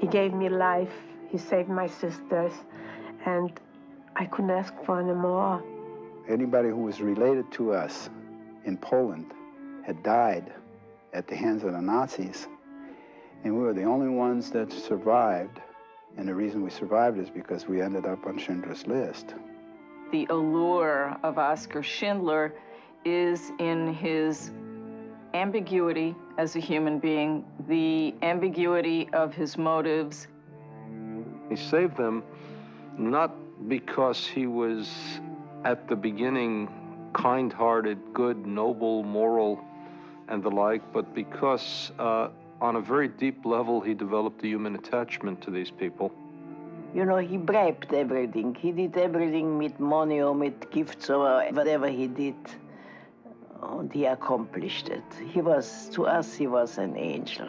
He gave me life, he saved my sisters, and I couldn't ask for any more. Anybody who was related to us in Poland had died at the hands of the Nazis, and we were the only ones that survived. And the reason we survived is because we ended up on Schindler's List. The allure of Oskar Schindler is in his ambiguity as a human being, the ambiguity of his motives. He saved them not because he was at the beginning kind-hearted, good, noble, moral, and the like, but because on a very deep level he developed a human attachment to these people. You know, he bribed everything. He did everything with money or with gifts or whatever he did. And he accomplished it. He was, to us, he was an angel.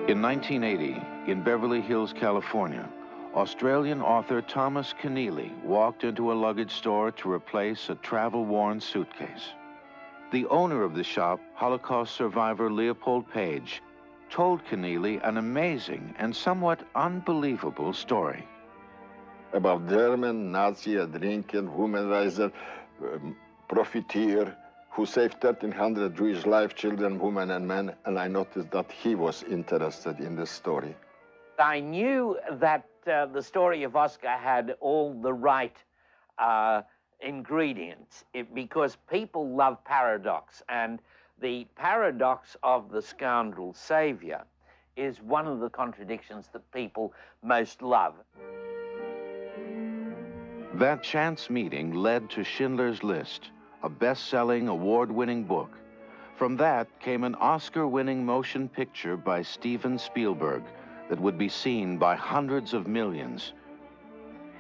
In 1980, in Beverly Hills, California, Australian author Thomas Keneally walked into a luggage store to replace a travel-worn suitcase. The owner of the shop, Holocaust survivor Leopold Page, told Keneally an amazing and somewhat unbelievable story. About German, Nazi, a drinking, womanizer, profiteer, who saved 1,300 Jewish lives, children, women, and men, and I noticed that he was interested in this story. I knew that the story of Oskar had all the right ingredients because people love paradox, and the paradox of the scoundrel savior is one of the contradictions that people most love. That chance meeting led to Schindler's List, a best-selling, award-winning book. From that came an Oscar-winning motion picture by Steven Spielberg that would be seen by hundreds of millions.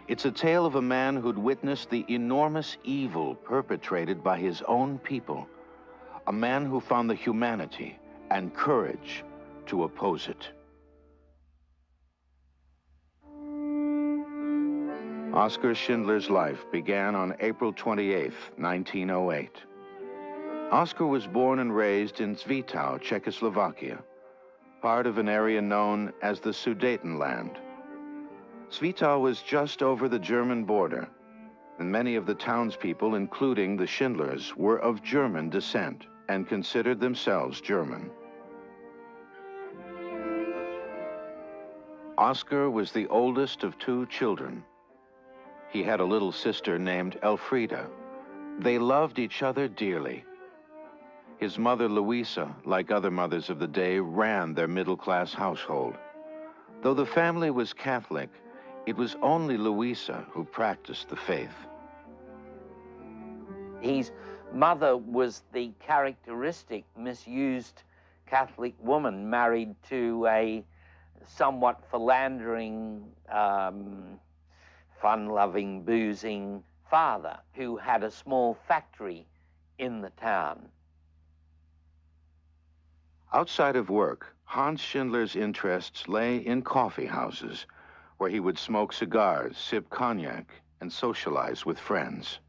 It's a tale of a man who'd witnessed the enormous evil perpetrated by his own people, a man who found the humanity and courage to oppose it. Oskar Schindler's life began on April 28, 1908. Oskar was born and raised in Zwickau, Czechoslovakia, part of an area known as the Sudetenland. Zwickau was just over the German border, and many of the townspeople, including the Schindlers, were of German descent and considered themselves German. Oskar was the oldest of 2 children. He had a little sister named Elfriede. They loved each other dearly. His mother, Louisa, like other mothers of the day, ran their middle-class household. Though the family was Catholic, it was only Louisa who practiced the faith. His mother was the characteristic misused Catholic woman married to a somewhat philandering, fun-loving, boozing father who had a small factory in the town. Outside of work, Hans Schindler's interests lay in coffee houses, where he would smoke cigars, sip cognac, and socialize with friends.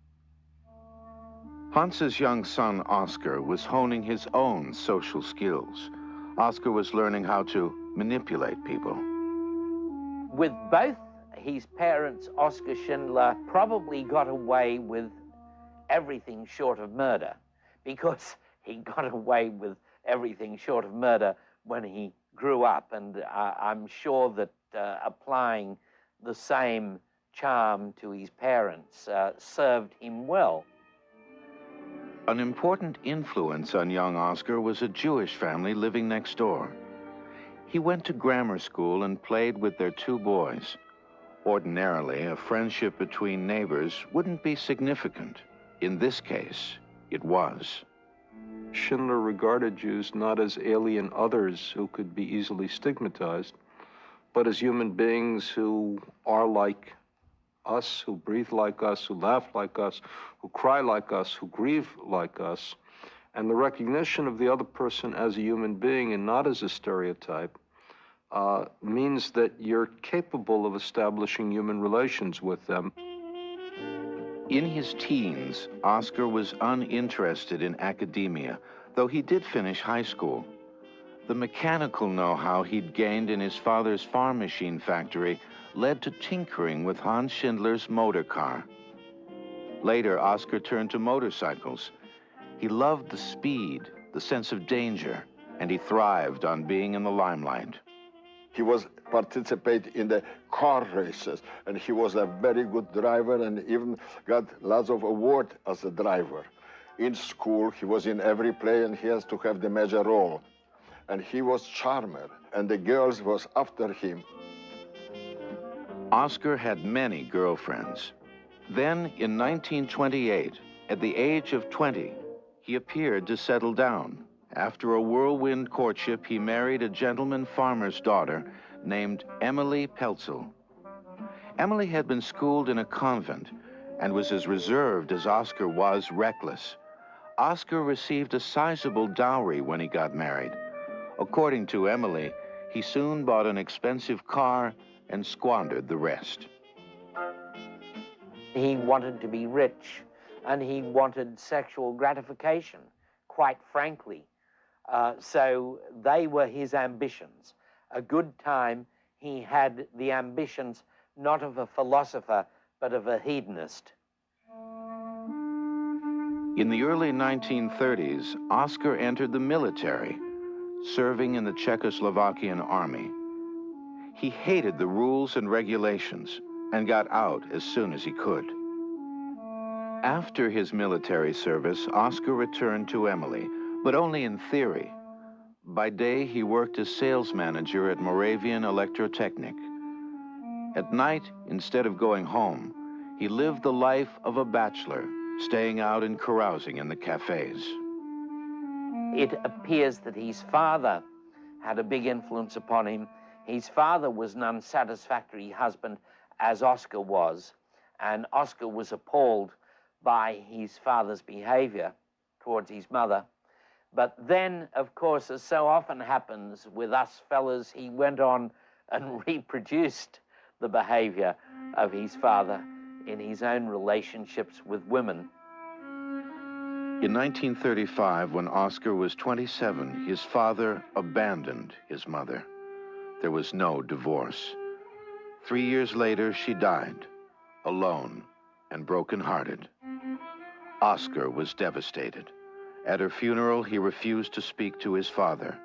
Hans's young son, Oskar, was honing his own social skills. Oskar was learning how to manipulate people. With both his parents, Oskar Schindler probably got away with everything short of murder, because he got away with everything short of murder when he grew up, and I'm sure that applying the same charm to his parents served him well. An important influence on young Oskar was a Jewish family living next door. He went to grammar school and played with their 2 boys. Ordinarily, a friendship between neighbors wouldn't be significant. In this case, it was. Schindler regarded Jews not as alien others who could be easily stigmatized, but as human beings who are like us, who breathe like us, who laugh like us, who cry like us, who grieve like us. And the recognition of the other person as a human being and not as a stereotype means that you're capable of establishing human relations with them. In his teens, Oskar was uninterested in academia, though he did finish high school. The mechanical know-how he'd gained in his father's farm machine factory led to tinkering with Hans Schindler's motor car. Later, Oskar turned to motorcycles. He loved the speed, the sense of danger, and he thrived on being in the limelight. He was participate in the car races, and he was a very good driver and even got lots of awards as a driver. In school, he was in every play and he has to have the major role. And he was charmer, and the girls was after him. Oskar had many girlfriends. Then, in 1928, at the age of 20, he appeared to settle down. After a whirlwind courtship, he married a gentleman farmer's daughter named Emily Pelzel. Emily had been schooled in a convent and was as reserved as Oskar was reckless. Oskar received a sizable dowry when he got married. According to Emily, he soon bought an expensive car and squandered the rest. He wanted to be rich, and he wanted sexual gratification, quite frankly. So they were his ambitions. A good time, he had the ambitions not of a philosopher, but of a hedonist. In the early 1930s, Oskar entered the military, serving in the Czechoslovakian army. He hated the rules and regulations and got out as soon as he could. After his military service, Oskar returned to Emily, but only in theory. By day, he worked as sales manager at Moravian Electrotechnic. At night, instead of going home, he lived the life of a bachelor, staying out and carousing in the cafes. It appears that his father had a big influence upon him. His father was an unsatisfactory husband, as Oskar was, and Oskar was appalled by his father's behavior towards his mother. But then, of course, as so often happens with us fellas, he went on and reproduced the behavior of his father in his own relationships with women. In 1935, when Oskar was 27, his father abandoned his mother. There was no divorce. 3 years later, she died, alone and broken-hearted. Oskar was devastated. At her funeral, he refused to speak to his father.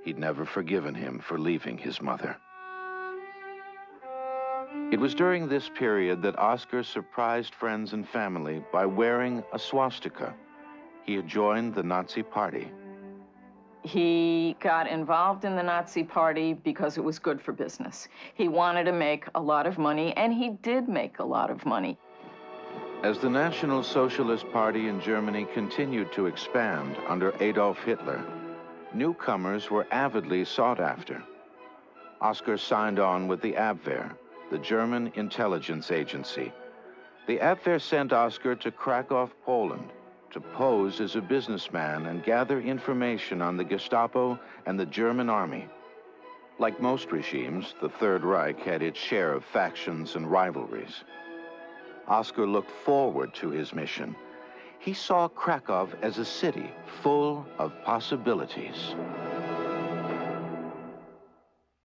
He'd never forgiven him for leaving his mother. It was during this period that Oskar surprised friends and family by wearing a swastika. He had joined the Nazi Party. He got involved in the Nazi Party because it was good for business. He wanted to make a lot of money, and he did make a lot of money. As the National Socialist Party in Germany continued to expand under Adolf Hitler, newcomers were avidly sought after. Oskar signed on with the Abwehr, the German intelligence agency. The Abwehr sent Oskar to Krakow, Poland, to pose as a businessman and gather information on the Gestapo and the German army. Like most regimes, the Third Reich had its share of factions and rivalries. Oskar looked forward to his mission. He saw Krakow as a city full of possibilities.